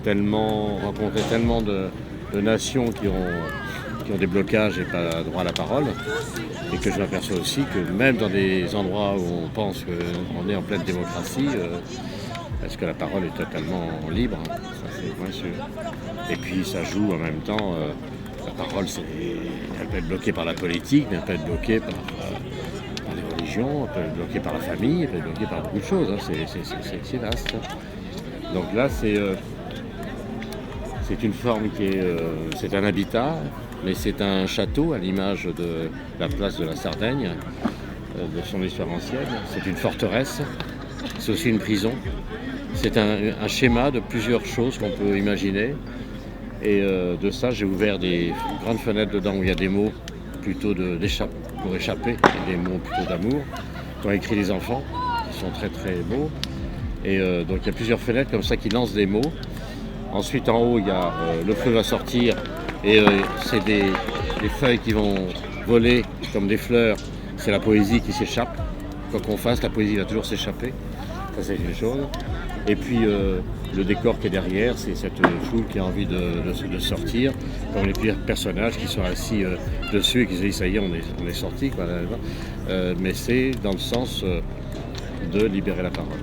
rencontré tellement de nations qui ont des blocages et pas droit à la parole, et que je m'aperçois aussi que même dans des endroits où on pense qu'on est en pleine démocratie, est-ce que la parole est totalement libre? Ça, c'est moins sûr. Et puis ça joue en même temps, la parole, elle peut être bloquée par la politique, mais elle peut être bloquée par les religions, elle peut être bloquée par la famille, elle peut être bloquée par beaucoup de choses. C'est vaste. Donc là, c'est une forme c'est un habitat, mais c'est un château à l'image de la place de la Sardaigne, de son histoire ancienne. C'est une forteresse, c'est aussi une prison. C'est un schéma de plusieurs choses qu'on peut imaginer. Et de ça, j'ai ouvert des grandes fenêtres dedans où il y a des mots plutôt pour échapper, et des mots plutôt d'amour, qu'ont écrit les enfants, qui sont très très beaux. Et donc il y a plusieurs fenêtres comme ça qui lancent des mots. Ensuite en haut, il y a le feu va sortir, et c'est des feuilles qui vont voler comme des fleurs. C'est la poésie qui s'échappe. Quoi qu'on fasse, la poésie va toujours s'échapper. Ça, c'est une chose. Et puis le décor qui est derrière, c'est cette foule qui a envie de sortir, comme les pires personnages qui sont assis dessus et qui se disent ça y est, on est sorti, quoi. Mais c'est dans le sens de libérer la parole.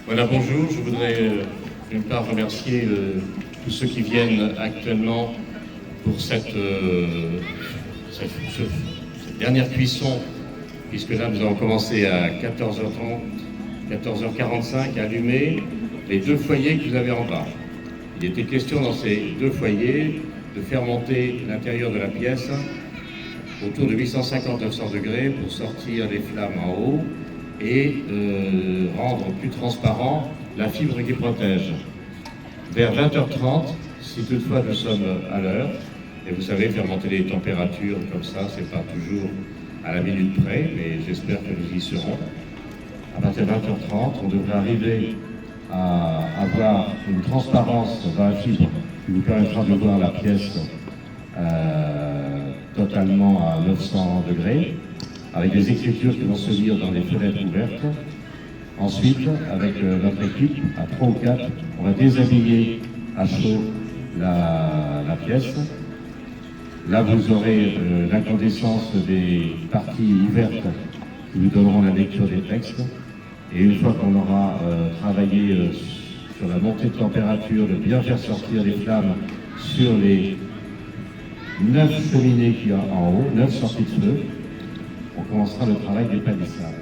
Voilà, bonjour. Je voudrais d'une part remercier tous ceux qui viennent actuellement pour cette dernière cuisson, puisque là nous avons commencé à 14h30, 14h45 à allumer les 2 foyers que vous avez en bas. Il était question dans ces 2 foyers de faire monter l'intérieur de la pièce autour de 850-900 degrés pour sortir les flammes en haut et rendre plus transparent la fibre qui protège. Vers 20h30, si toutefois nous sommes à l'heure, et vous savez, faire monter les températures comme ça, c'est pas toujours à la minute près, mais j'espère que nous y serons. À partir de 20h30, on devrait arriver à avoir une transparence dans la fibre qui nous permettra de voir la pièce totalement à 900 degrés, avec des écritures qui vont se lire dans les fenêtres ouvertes. Ensuite, avec notre équipe, à 3 ou 4, on va déshabiller à chaud la pièce. Là, vous aurez l'incandescence des parties ouvertes qui vous donneront la lecture des textes. Et une fois qu'on aura travaillé sur la montée de température, de bien faire sortir les flammes sur les 9 cheminées qu'il y a en haut, 9 sorties de feu, on commencera le travail des palissades.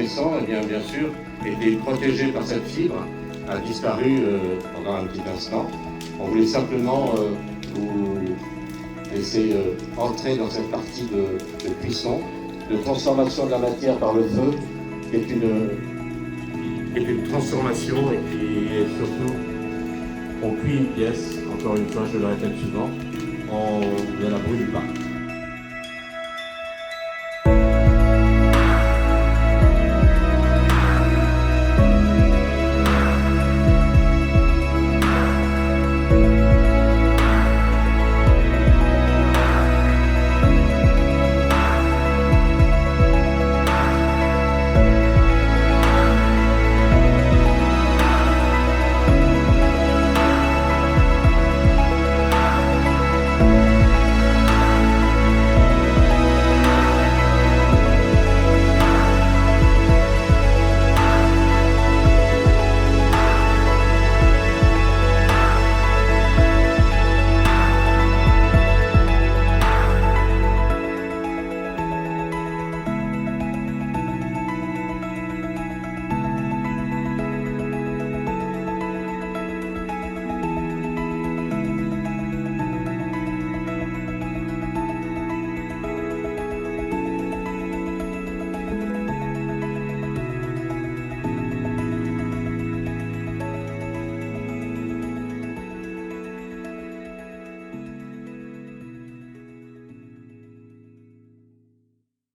récent, eh bien sûr, était protégé par cette fibre, a disparu pendant un petit instant. On voulait simplement vous laisser entrer dans cette partie de cuisson, de transformation de la matière par le feu, qui est une transformation et qui est surtout, on cuit une pièce, encore une fois, je le répète souvent, on ne la brûle pas.